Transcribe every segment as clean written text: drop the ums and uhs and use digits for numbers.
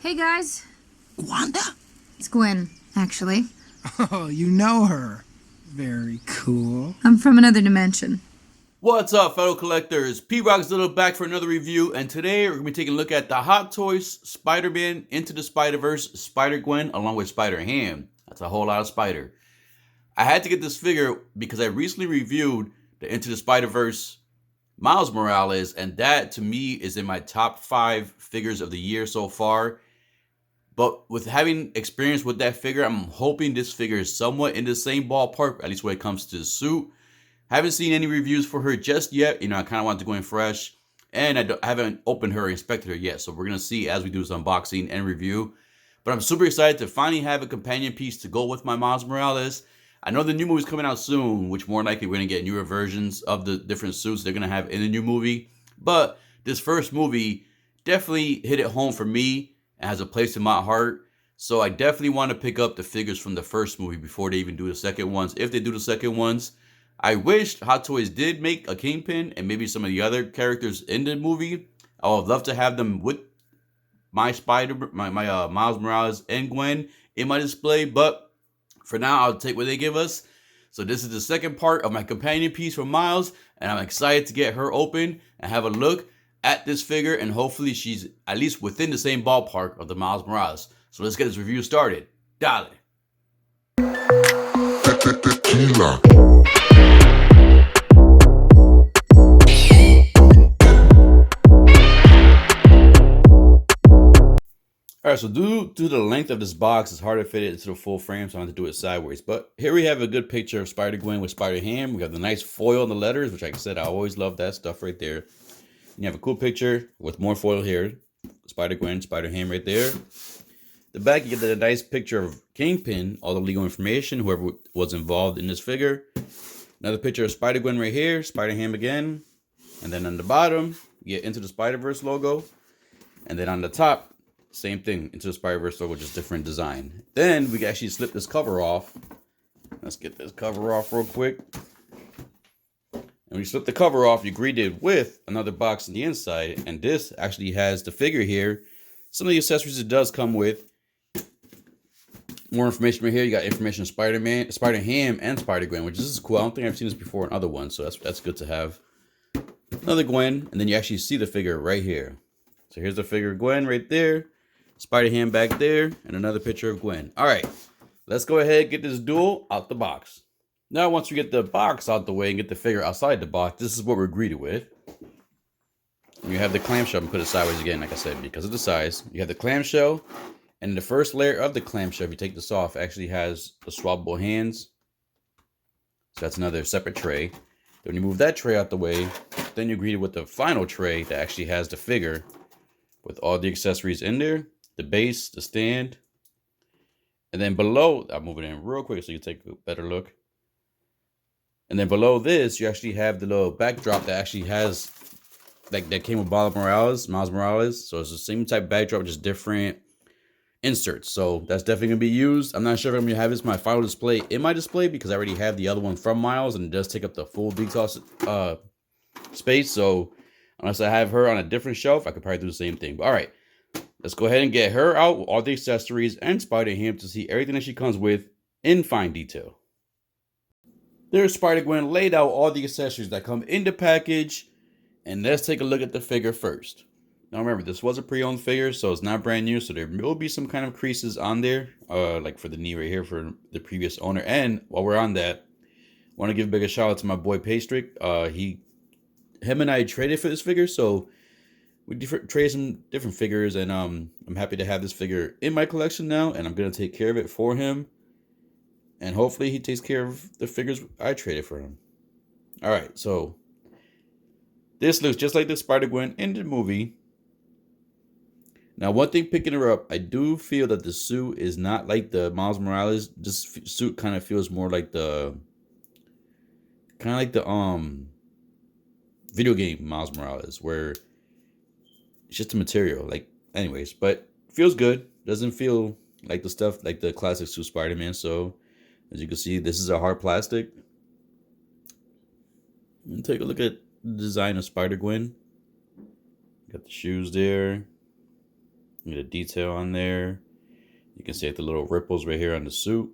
Hey guys, Wanda? it's Gwen, actually. Oh, you know her. Very cool. I'm from another dimension. What's up, fellow collectors? P-Rock's Little back for another review, and today we're going to be taking a look at the Hot Toys Spider-Man Into the Spider-Verse Spider-Gwen along with Spider-Ham. That's a whole lot of spider. I had to get this figure because I recently reviewed the Into the Spider-Verse Miles Morales, and that to me is in my top 5 figures of the year so far. But with having experience with that figure, I'm hoping this figure is somewhat in the same ballpark, at least when it comes to the suit. Haven't seen any reviews for her just yet. I kind of want to go in fresh. And I haven't opened her or inspected her yet. So we're going to see as we do this unboxing and review. But I'm super excited to finally have a companion piece to go with my Miles Morales. I know the new movie's coming out soon, which more likely we're going to get newer versions of the different suits they're going to have in the new movie. But this first movie definitely hit it home for me and has a place in my heart. So I definitely want to pick up the figures from the first movie before they even do the second ones. If they do the second ones, I wished Hot Toys did make a Kingpin and maybe some of the other characters in the movie. I would love to have them with my Miles Morales and Gwen in my display, but for now I'll take what they give us. So this is the second part of my companion piece for Miles, and I'm excited to get her open and have a look at this figure, and hopefully she's at least within the same ballpark of the Miles Morales. So let's get this review started. Dale. Tequila. Alright, so due to the length of this box, it's hard to fit it into the full frame, so I have to do it sideways. But here we have a good picture of Spider-Gwen with Spider-Ham. We got the nice foil on the letters, which like I said, I always love that stuff right there. And you have a cool picture with more foil here. Spider-Gwen, Spider-Ham right there. The back, you get the nice picture of Kingpin, all the legal information, whoever was involved in this figure. Another picture of Spider-Gwen right here, Spider-Ham again. And then on the bottom, you get Into the Spider-Verse logo. And then on the top, same thing, Into the Spider-Verse logo, just different design. Then we can actually slip this cover off. Let's get this cover off real quick. And when you slip the cover off, you greet it with another box on the inside. And this actually has the figure here. Some of the accessories it does come with. More information right here. You got information on Spider-Man, Spider-Ham, and Spider-Gwen, which is cool. I don't think I've seen this before in other ones, so that's good to have. Another Gwen, and then you actually see the figure right here. So here's the figure of Gwen right there. Spider-Ham back there, and another picture of Gwen. All right, let's go ahead and get this duel out the box. Now, once we get the box out the way and get the figure outside the box, this is what we're greeted with. You have the clamshell, and put it sideways again, like I said, because of the size. You have the clamshell, and the first layer of the clamshell, if you take this off, actually has the swappable hands. So that's another separate tray. Then when you move that tray out the way, then you're greeted with the final tray that actually has the figure with all the accessories in there. The base, the stand. And then below, I'll move it in real quick so you take a better look. And then below this, you actually have the little backdrop that actually has, like that came with Miles Morales. So it's the same type backdrop, just different inserts. So that's definitely going to be used. I'm not sure if I'm going to have this my final display in my display because I already have the other one from Miles and it does take up the full detail space. So unless I have her on a different shelf, I could probably do the same thing. But all right. Let's go ahead and get her out with all the accessories and Spider-Ham to see everything that she comes with in fine detail. There's Spider-Gwen laid out all the accessories that come in the package. And let's take a look at the figure first. Now remember, this was a pre-owned figure, so it's not brand new. So there will be some kind of creases on there, like for the knee right here for the previous owner. And while we're on that, I want to give a big shout out to my boy Paystrick. Him and I traded for this figure, so we traded some different figures, and I'm happy to have this figure in my collection now, and I'm gonna take care of it for him, and hopefully he takes care of the figures I traded for him. All right, so this looks just like the Spider-Gwen in the movie. Now, one thing picking her up, I do feel that the suit is not like the Miles Morales. This suit kind of feels more like the video game Miles Morales, where it's just a material, like, anyways, but feels good. Doesn't feel like the stuff like the classic suit Spider-Man. So as you can see, this is a hard plastic. And take a look at the design of Spider-Gwen. Got the shoes there. Get a detail on there. You can see like the little ripples right here on the suit.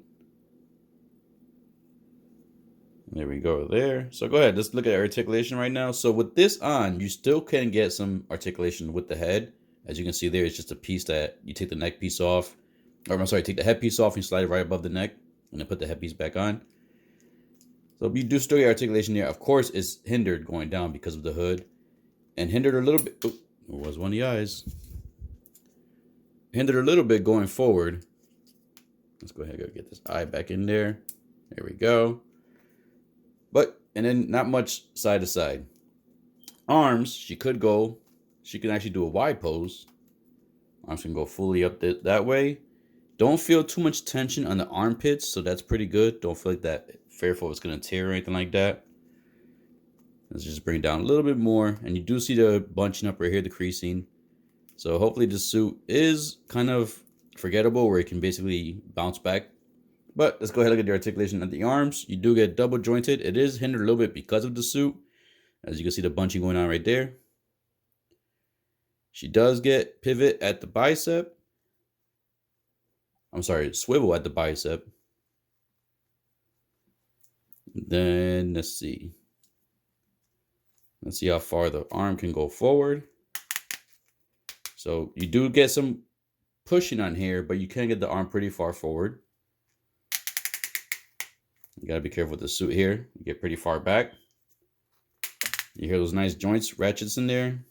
There we go there. So go ahead, let's look at articulation right now. So with this on, you still can get some articulation with the head. As you can see there, it's just a piece that you take the neck piece off. Or I'm sorry, take the head piece off and slide it right above the neck. And then put the head piece back on. So you do still get articulation there. Of course, it's hindered going down because of the hood. And hindered a little bit. Oh, there was one of the eyes. Hindered a little bit going forward. Let's go ahead and get this eye back in there. There we go. But, and then not much side to side. Arms, she can actually do a wide pose. Arms can go fully up that way. Don't feel too much tension on the armpits, so that's pretty good. Don't feel like that fearful it's going to tear or anything like that. Let's just bring it down a little bit more. And you do see the bunching up right here, the creasing. So hopefully the suit is kind of forgettable where it can basically bounce back. But let's go ahead and look at the articulation at the arms. You do get double jointed. It is hindered a little bit because of the suit. As you can see the bunching going on right there. She does get pivot at the bicep. I'm sorry, swivel at the bicep. Then let's see. Let's see how far the arm can go forward. So you do get some pushing on here, but you can get the arm pretty far forward. You gotta be careful with the suit here. You get pretty far back. You hear those nice joints, ratchets in there.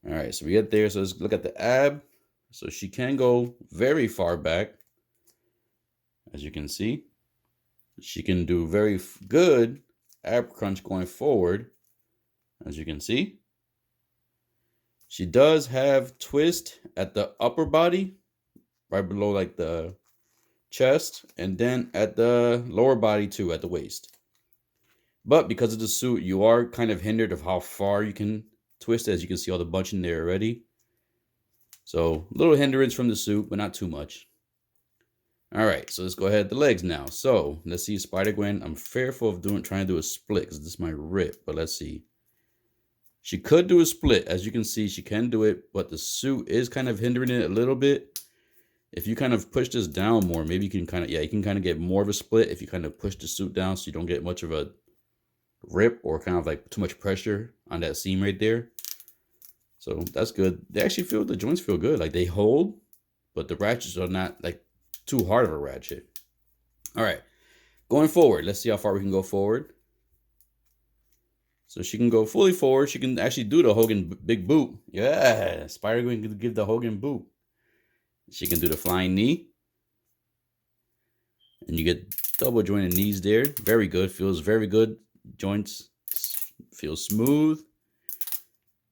All right, so we get there. So let's look at the ab. So she can go very far back. As you can see, she can do very good ab crunch going forward. As you can see, she does have twist at the upper body, right below like the chest, and then at the lower body too, at the waist. But because of the suit, you are kind of hindered of how far you can twist. As you can see all the bunching there already. So a little hindrance from the suit, but not too much. All right, so let's go ahead to the legs now. So let's see Spider-Gwen. I'm fearful of trying to do a split because this might rip, but let's see. She could do a split. As you can see, she can do it, but the suit is kind of hindering it a little bit. If you kind of push this down more, maybe you can kind of, you can kind of get more of a split if you kind of push the suit down so you don't get much of a rip or kind of like too much pressure on that seam right there. So that's good. They actually feel, the joints feel good. Like they hold, but the ratchets are not like too hard of a ratchet. All right, going forward, let's see how far we can go forward. So she can go fully forward. She can actually do the Hogan big boot. Yeah, Spider-Gwen can give the Hogan boot. She can do the flying knee. And you get double jointed knees there. Very good. Feels very good. Joints feel smooth.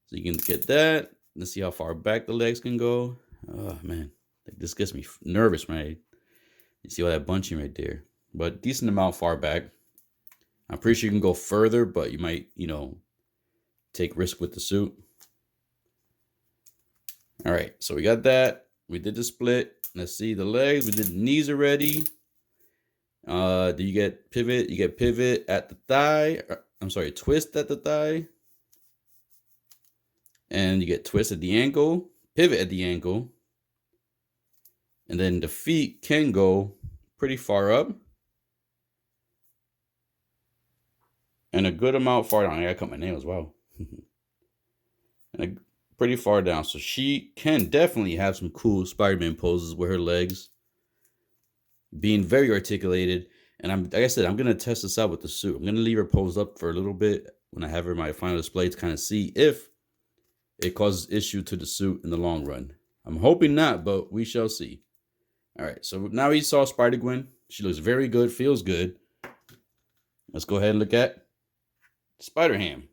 So you can get that. Let's see how far back the legs can go. Oh, man. This gets me nervous, right? You see all that bunching right there. But decent amount far back. I'm pretty sure you can go further, but you might, take risk with the suit. All right, so we got that. We did the split. Let's see the legs. We did the knees already. Do you get pivot? You get pivot at the thigh. I'm sorry, twist at the thigh. And you get twist at the ankle, pivot at the ankle. And then the feet can go pretty far up. And a good amount far down. I gotta cut my nails, wow. And pretty far down. So she can definitely have some cool Spider-Man poses with her legs. Being very articulated. And like I said, I'm gonna test this out with the suit. I'm gonna leave her posed up for a little bit when I have her in my final display to kind of see if it causes issue to the suit in the long run. I'm hoping not, but we shall see. All right, so now we saw Spider-Gwen. She looks very good, feels good. Let's go ahead and look at Spider-Ham.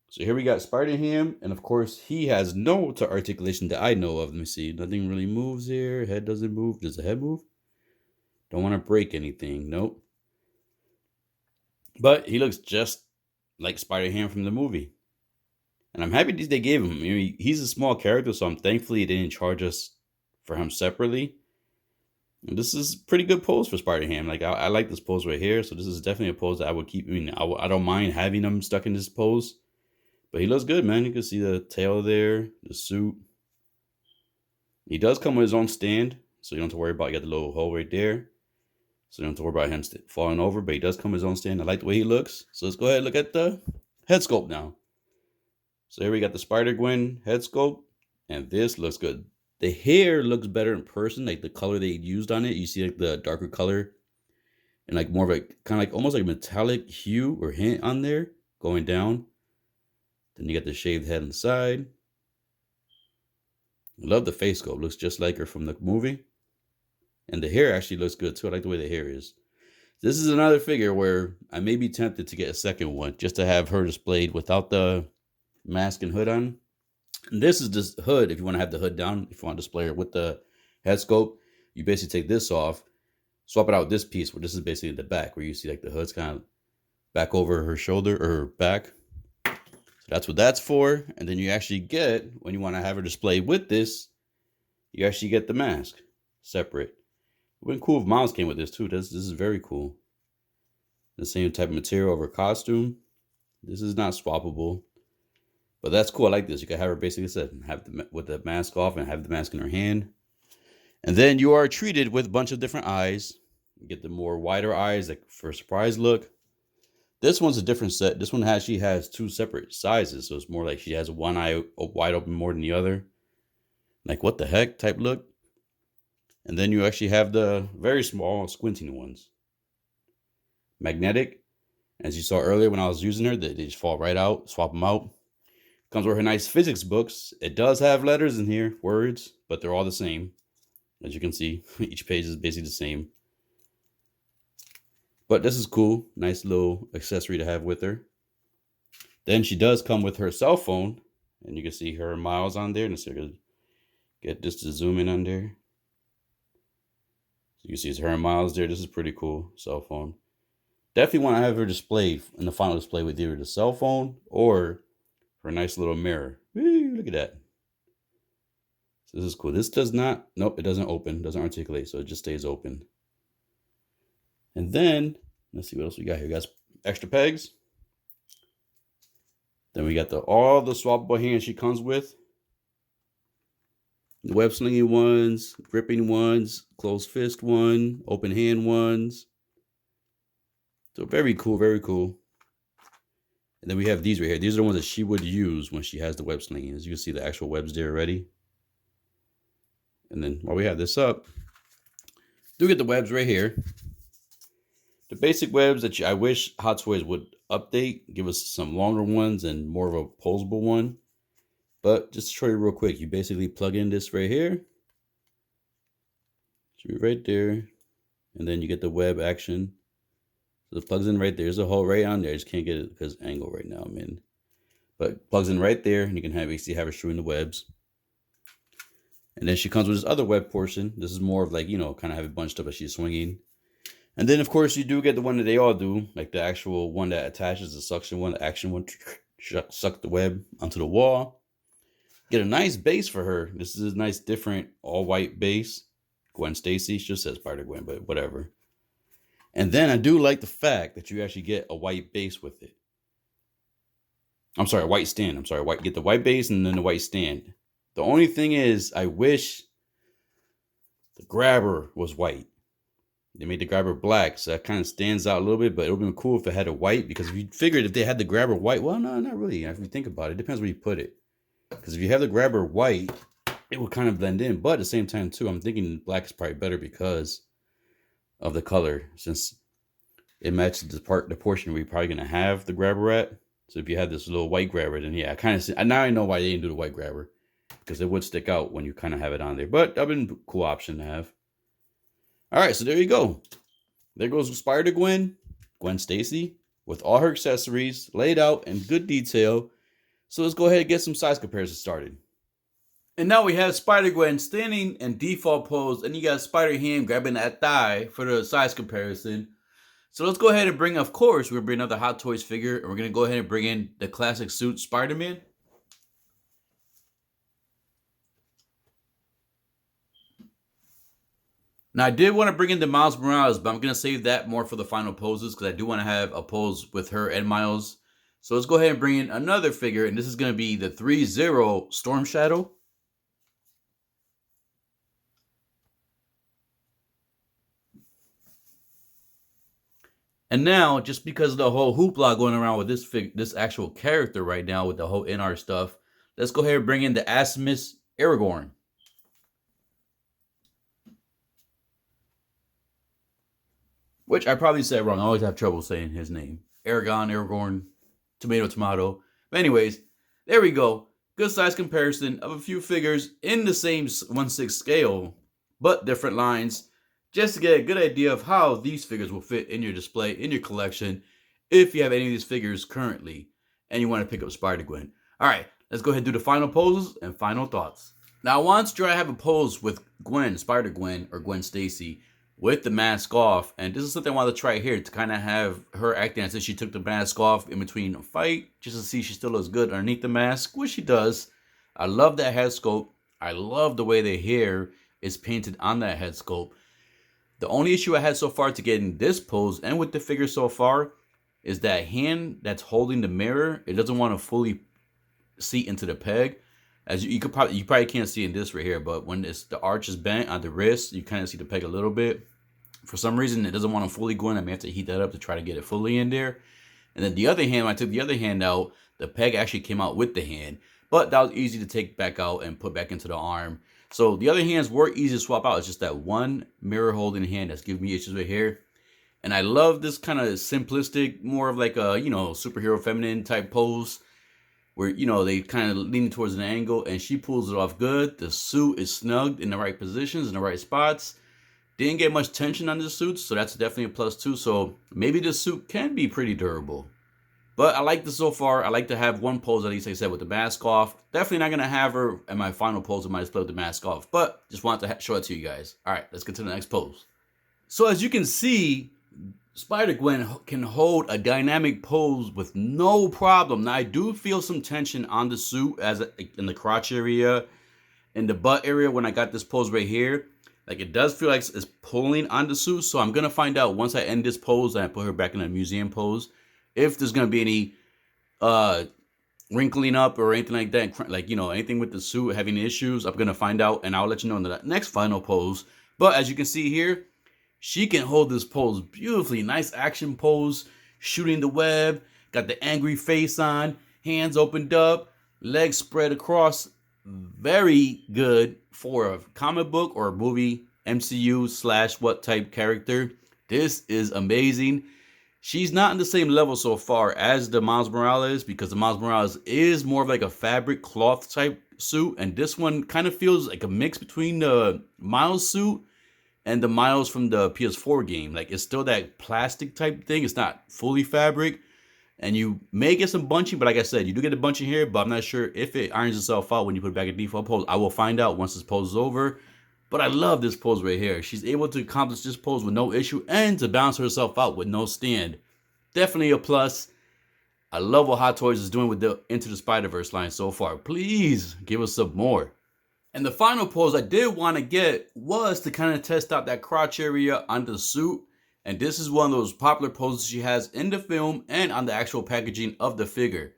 So here we got Spider-Ham, and of course he has no articulation that I know of. Let me see, nothing really moves here. Head doesn't move. Does the head move? Don't want to break anything. Nope. But he looks just like Spider-Ham from the movie. And I'm happy they gave him. He's a small character, so I'm thankfully they didn't charge us for him separately. And this is a pretty good pose for Spider-Ham. Like I like this pose right here. So this is definitely a pose that I would keep. I don't mind having him stuck in this pose. But he looks good, man. You can see the tail there, the suit. He does come with his own stand, so you don't have to worry about, you got the little hole right there. So you don't have to worry about him falling over, but he does come with his own stand. I like the way he looks. So let's go ahead and look at the head sculpt now. So here we got the Spider-Gwen head sculpt, and this looks good. The hair looks better in person, like the color they used on it. You see like the darker color and like more of a kind of like almost like metallic hue or hint on there going down. Then you got the shaved head on the side. I love the face sculpt. Looks just like her from the movie. And the hair actually looks good too. I like the way the hair is. This is another figure where I may be tempted to get a second one just to have her displayed without the mask and hood on. And this is just hood if you want to have the hood down. If you want to display her with the head sculpt, you basically take this off, swap it out with this piece where this is basically the back where you see like the hood's kind of back over her shoulder or her back. So that's what that's for. And then you actually get, when you want to have her displayed with this, you actually get the mask separate. It would be cool if Miles came with this too. This is very cool. The same type of material over costume. This is not swappable, but that's cool. I like this. You can have her basically have with the mask off and have the mask in her hand. And then you are treated with a bunch of different eyes. You get the more wider eyes, like for a surprise look. This one's a different set. This one she has two separate sizes, so it's more like she has one eye wide open more than the other. Like what the heck type look. And then you actually have the very small squinting ones. Magnetic. As you saw earlier when I was using her, they just fall right out. Swap them out. Comes with her nice physics books. It does have letters in here, words, but they're all the same. As you can see, each page is basically the same. But this is cool. Nice little accessory to have with her. Then she does come with her cell phone. And you can see her Miles on there. And so get this to zoom in on there. You can see it's her and Miles there. This is pretty cool. Cell phone. Definitely want to have her displayed in the final display with either the cell phone or her nice little mirror. Woo, look at that. So this is cool. This does not, nope, it doesn't open. Doesn't articulate, so it just stays open. And then, let's see what else we got here. We got extra pegs. Then we got all the swappable hands she comes with. The web slinging ones, gripping ones, closed fist one, open hand ones. So very cool, very cool. And then we have these right here. These are the ones that she would use when she has the web slinging. As you can see, the actual webs there already. And then while we have this up, do get the webs right here. The basic webs that I wish Hot Toys would update, give us some longer ones and more of a posable one. But just to show you real quick, you basically plug in this right here. Should be right there. And then you get the web action. So it plugs in right there. There's a hole right on there. I just can't get it because angle right now I'm in. But it plugs in right there, and you can basically have her shooting the webs. And then she comes with this other web portion. This is more of like, you know, kind of have it bunched up as she's swinging. And then, of course, you do get the one that they all do, like the actual one that attaches the suction one, the action one, suck the web onto the wall. Get a nice base for her. This is a nice, different, all-white base. Gwen Stacy. She just says Spider-Gwen, but whatever. And then I do like the fact that you actually get a white base with it. I'm sorry, a white stand. I'm sorry, get the white base and then the white stand. The only thing is, I wish the grabber was white. They made the grabber black, so that kind of stands out a little bit, but it would have been cool if it had a white, because if you figured if they had the grabber white, well, no, not really. If you think about it, it depends where you put it. Because if you have the grabber white, it would kind of blend in. But at the same time, too, I'm thinking black is probably better because of the color, since it matches the portion where you're probably going to have the grabber at. So if you had this little white grabber, then yeah, I kind of see. Now I know why they didn't do the white grabber, because it would stick out when you kind of have it on there. But that would have been a cool option to have. All right, so there you go. There goes Spider-Gwen, Gwen Stacy, with all her accessories laid out in good detail. So let's go ahead and get some size comparisons started. And now we have Spider-Gwen standing in default pose, and you got Spider-Ham grabbing that thigh for the size comparison. So let's go ahead and bring, of course, we're going to bring another Hot Toys figure, and we're going to go ahead and bring in the classic suit Spider-Man. Now, I did want to bring in the Miles Morales, but I'm going to save that more for the final poses, because I do want to have a pose with her and Miles. So let's go ahead and bring in another figure, and this is going to be the 3-0 Storm Shadow. And now, just because of the whole hoopla going around with this actual character right now with the whole in-art stuff, let's go ahead and bring in the Asimus Aragorn. Which I probably said wrong. I always have trouble saying his name. Aragorn, tomato, tomato. But anyways, there we go. Good size comparison of a few figures in the same 1/6 scale, but different lines, just to get a good idea of how these figures will fit in your display, in your collection, if you have any of these figures currently, and you want to pick up Spider-Gwen. Alright, let's go ahead and do the final poses and final thoughts. Now, I want to try to have a pose with Gwen, Spider-Gwen, or Gwen Stacy, with the mask off, and this is something I wanted to try here to kind of have her acting as if she took the mask off in between a fight, just to see she still looks good underneath the mask, which she does. I love that head sculpt. I love the way the hair is painted on that head sculpt. The only issue I had so far to getting this pose and with the figure so far is that hand that's holding the mirror. It doesn't want to fully seat into the peg. As you probably can't see in this right here, but when the arch is bent on the wrist, you kind of see the peg a little bit. For some reason, it doesn't want to fully go in. I may have to heat that up to try to get it fully in there. And then the other hand, when I took the other hand out, the peg actually came out with the hand. But that was easy to take back out and put back into the arm. So the other hands were easy to swap out. It's just that one mirror holding hand that's giving me issues right here. And I love this kind of simplistic, more of like a, superhero feminine type pose, where, they kind of lean towards an angle, and she pulls it off good. The suit is snugged in the right positions, in the right spots. Didn't get much tension on the suit, so that's definitely a plus too. So maybe the suit can be pretty durable. But I like this so far. I like to have one pose, at least, like I said, with the mask off. Definitely not going to have her at my final pose. I might just play with the mask off. But just wanted to show it to you guys. All right, let's get to the next pose. So as you can see, Spider-Gwen can hold a dynamic pose with no problem. Now, I do feel some tension on the suit in the crotch area, in the butt area when I got this pose right here. Like, it does feel like it's pulling on the suit. So I'm going to find out once I end this pose and I put her back in a museum pose, if there's going to be any wrinkling up or anything like that. Like, anything with the suit having issues, I'm going to find out, and I'll let you know in the next final pose. But as you can see here, she can hold this pose beautifully. Nice action pose, shooting the web, got the angry face on, hands opened up, legs spread across. Very good for a comic book or a movie, MCU / what type character. This is amazing. She's not in the same level so far as the Miles Morales, because the Miles Morales is more of like a fabric cloth type suit, and this one kind of feels like a mix between the Miles suit and the Miles from the PS4 game. Like, it's still that plastic type thing. It's not fully fabric. And you may get some bunching, but like I said, you do get a bunching here, but I'm not sure if it irons itself out when you put it back in default pose. I will find out once this pose is over. But I love this pose right here. She's able to accomplish this pose with no issue and to balance herself out with no stand. Definitely a plus. I love what Hot Toys is doing with the Into the Spider-Verse line so far. Please give us some more. And the final pose I did want to get was to kind of test out that crotch area on the suit. And this is one of those popular poses she has in the film and on the actual packaging of the figure.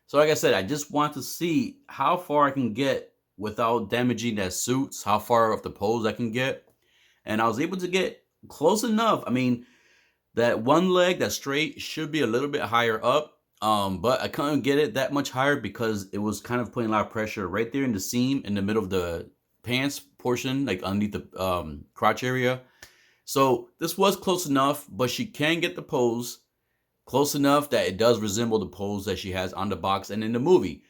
So like I said, I just want to see how far I can get without damaging that suit, how far off the pose I can get. And I was able to get close enough. I mean, that one leg, that straight, should be a little bit higher up. But I couldn't get it that much higher because it was kind of putting a lot of pressure right there in the seam in the middle of the pants portion, like underneath the crotch area. So this was close enough, but she can get the pose close enough that it does resemble the pose that she has on the box and in the movie.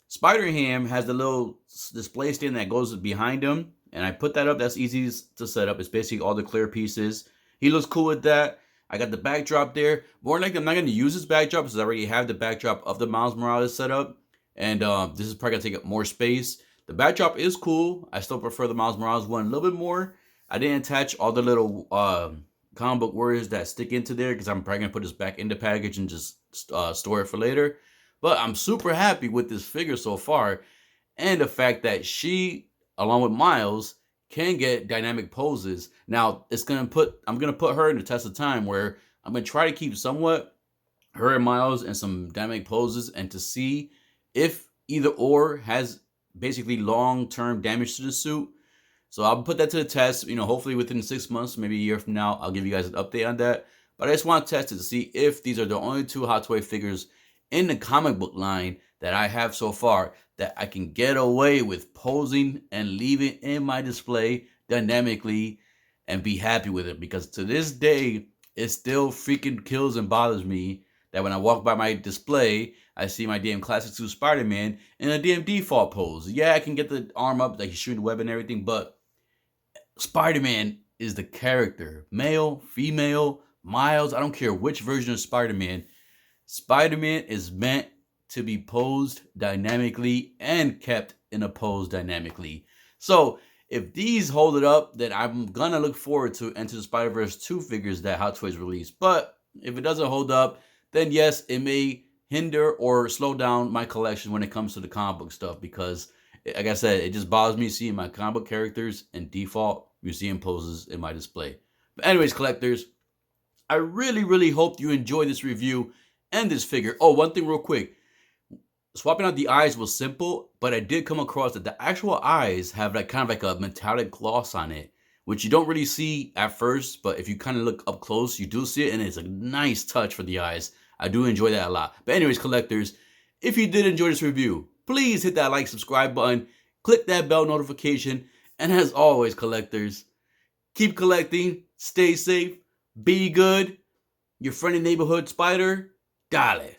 Spider-Ham has the little display stand that goes behind him, and I put that up. That's easy to set up. It's basically all the clear pieces. He looks cool with that. I got the backdrop there. More like I'm not going to use this backdrop because I already have the backdrop of the Miles Morales set up. And this is probably going to take up more space. The backdrop is cool. I still prefer the Miles Morales one a little bit more. I didn't attach all the little comic book words that stick into there because I'm probably going to put this back in the package and just store it for later. But I'm super happy with this figure so far. And the fact that she, along with Miles, can get dynamic poses. Now, I'm going to put her in the test of time where I'm going to try to keep somewhat her and Miles in some dynamic poses and to see if either or has basically long-term damage to the suit. So I'll put that to the test, hopefully within 6 months, maybe a year from now, I'll give you guys an update on that. But I just want to test it to see if these are the only two Hot Toy figures in the comic book line that I have so far that I can get away with posing and leaving in my display dynamically and be happy with it. Because to this day, it still freaking kills and bothers me that when I walk by my display, I see my damn Classic 2 Spider-Man in a damn default pose. Yeah, I can get the arm up, like he's shooting the web and everything, but Spider-Man is the character. Male, female, Miles, I don't care which version of Spider-Man. Spider-Man is meant to be posed dynamically and kept in a pose dynamically. So if these hold it up, then I'm gonna look forward to Into the Spider-Verse 2 figures that Hot Toys released. But if it doesn't hold up, then yes, it may hinder or slow down my collection when it comes to the comic book stuff, because like I said, it just bothers me seeing my comic book characters in default museum poses in my display. But anyways, collectors, I really hope you enjoyed this review and this figure. Oh, one thing real quick. Swapping out the eyes was simple, but I did come across that the actual eyes have like kind of like a metallic gloss on it, which you don't really see at first, but if you kind of look up close, you do see it, and it's a nice touch for the eyes. I do enjoy that a lot. But anyways, collectors, if you did enjoy this review, please hit that like, subscribe button, click that bell notification, and as always, collectors, keep collecting, stay safe, be good. Your friendly neighborhood spider, dale.